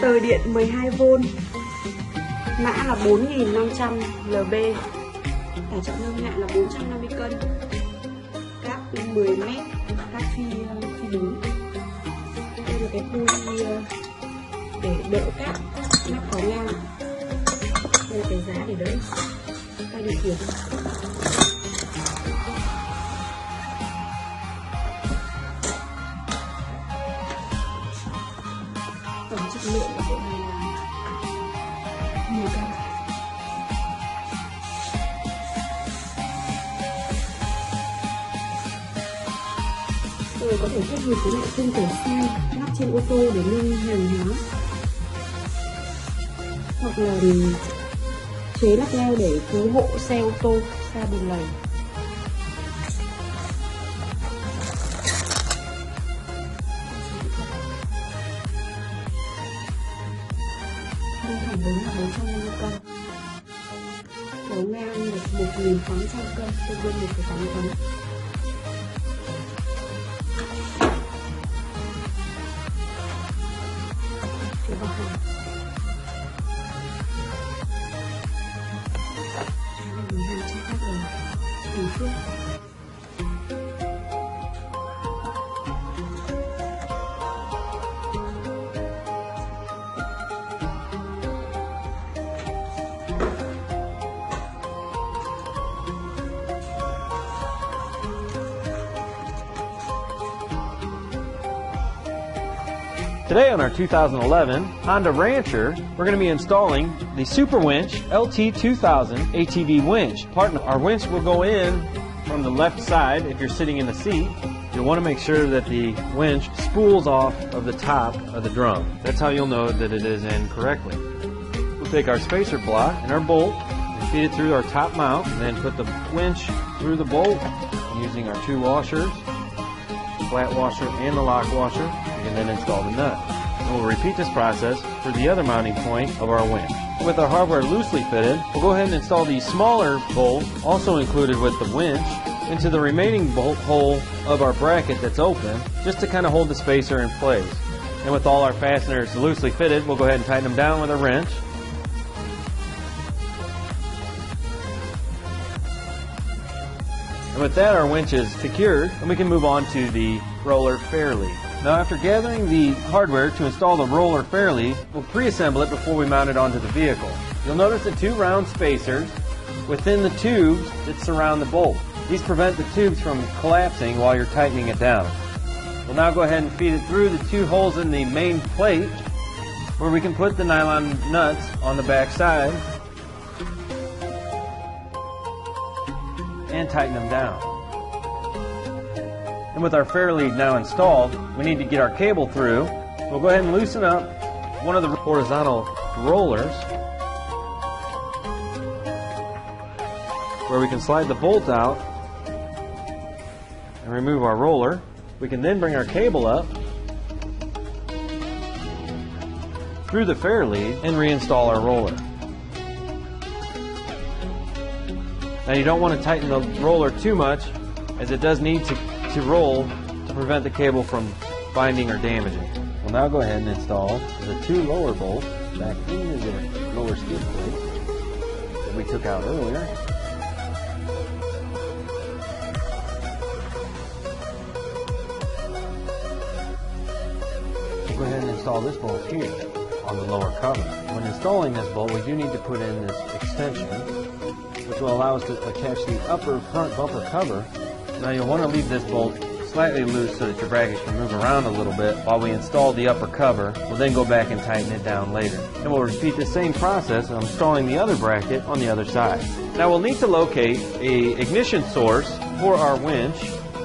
Tờ điện 12V, mã là 4500 LB, tải trọng nông nặng là 450 cân, cáp 10m, cáp phi đúng. Đây là cái pulley để đỡ cáp, nắp có ngang. Đây là cái giá để đỡ tay điều khiển. Tổng chất lượng của bộ này là 10 cân. Rồi có thể kết hợp với lại khung cổ xe lắp trên ô tô để nâng hàng hóa, hoặc là chế lắp leo để cứu hộ xe ô tô xa bùn lầy. Đây thẳng đứng là 450 cân, kéo ngang được 1800 cân, tương đương 1,8 tấn. Vào hàng. Mình hàng chi tiết rồi. Bình phương. Today on our 2011 Honda Rancher, we're going to be installing the Super Winch LT2000 ATV Winch. Our winch will go in from the left side if you're sitting in the seat. You'll want to make sure that the winch spools off of the top of the drum. That's how you'll know that it is in correctly. We'll take our spacer block and our bolt and feed it through our top mount, and then put the winch through the bolt using our two washers, the flat washer and the lock washer. And then install the nut. And we'll repeat this process for the other mounting point of our winch. With our hardware loosely fitted, we'll go ahead and install the smaller bolt, also included with the winch, into the remaining bolt hole of our bracket that's open, just to kind of hold the spacer in place. And with all our fasteners loosely fitted, we'll go ahead and tighten them down with a wrench. And with that, our winch is secured, and we can move on to the roller fairlead. Now, after gathering the hardware to install the roller fairlead, we'll pre-assemble it before we mount it onto the vehicle. You'll notice the two round spacers within the tubes that surround the bolt. These prevent the tubes from collapsing while you're tightening it down. We'll now go ahead and feed it through the two holes in the main plate, where we can put the nylon nuts on the back side and tighten them down. And with our fairlead now installed, we need to get our cable through. We'll go ahead and loosen up one of the horizontal rollers, where we can slide the bolt out and remove our roller. We can then bring our cable up through the fairlead and reinstall our roller. Now, you don't want to tighten the roller too much, as it does need to roll to prevent the cable from binding or damaging. We'll now go ahead and install the two lower bolts back into the lower skid plate that we took out earlier. We'll go ahead and install this bolt here on the lower cover. When installing this bolt, we do need to put in this extension, which will allow us to attach the upper front bumper cover. Now, you'll want to leave this bolt slightly loose so that your bracket can move around a little bit while we install the upper cover. We'll then go back and tighten it down later. And we'll repeat the same process of installing the other bracket on the other side. Now, we'll need to locate an ignition source for our winch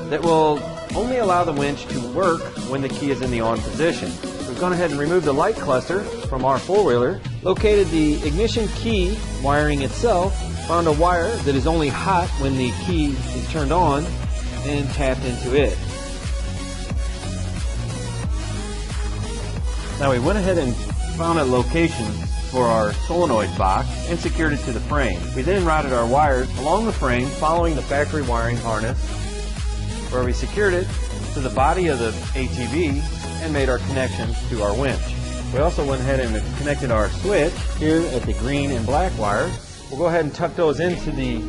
that will only allow the winch to work when the key is in the on position. We've gone ahead and removed the light cluster from our four-wheeler, located the ignition key wiring itself, found a wire that is only hot when the key is turned on, and tapped into it. Now, we went ahead and found a location for our solenoid box and secured it to the frame. We then routed our wires along the frame following the factory wiring harness, where we secured it to the body of the ATV and made our connection to our winch. We also went ahead and connected our switch here at the green and black wires. We'll go ahead and tuck those into the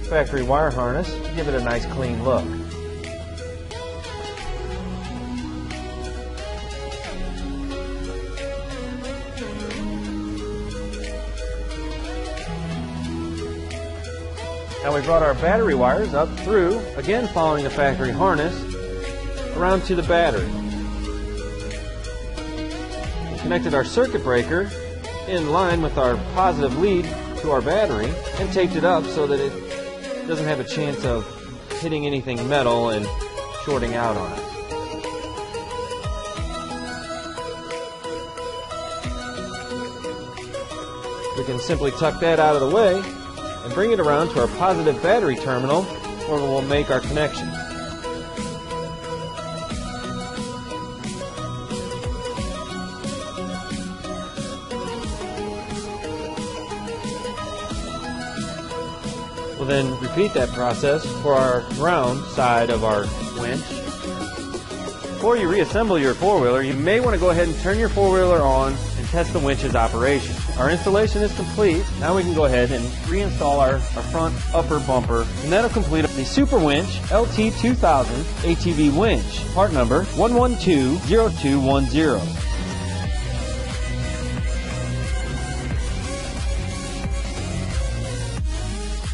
factory wire harness to give it a nice clean look. Now we brought our battery wires up through, again following the factory harness, around to the battery. We connected our circuit breaker in line with our positive lead to our battery and taped it up so that it doesn't have a chance of hitting anything metal and shorting out on it. We can simply tuck that out of the way and bring it around to our positive battery terminal where we'll make our connection. We'll then repeat that process for our ground side of our winch. Before you reassemble your four-wheeler, you may want to go ahead and turn your four-wheeler on and test the winch's operation. Our installation is complete. Now we can go ahead and reinstall our front upper bumper, and that'll complete the Super Winch LT2000 ATV Winch, part number 1120210.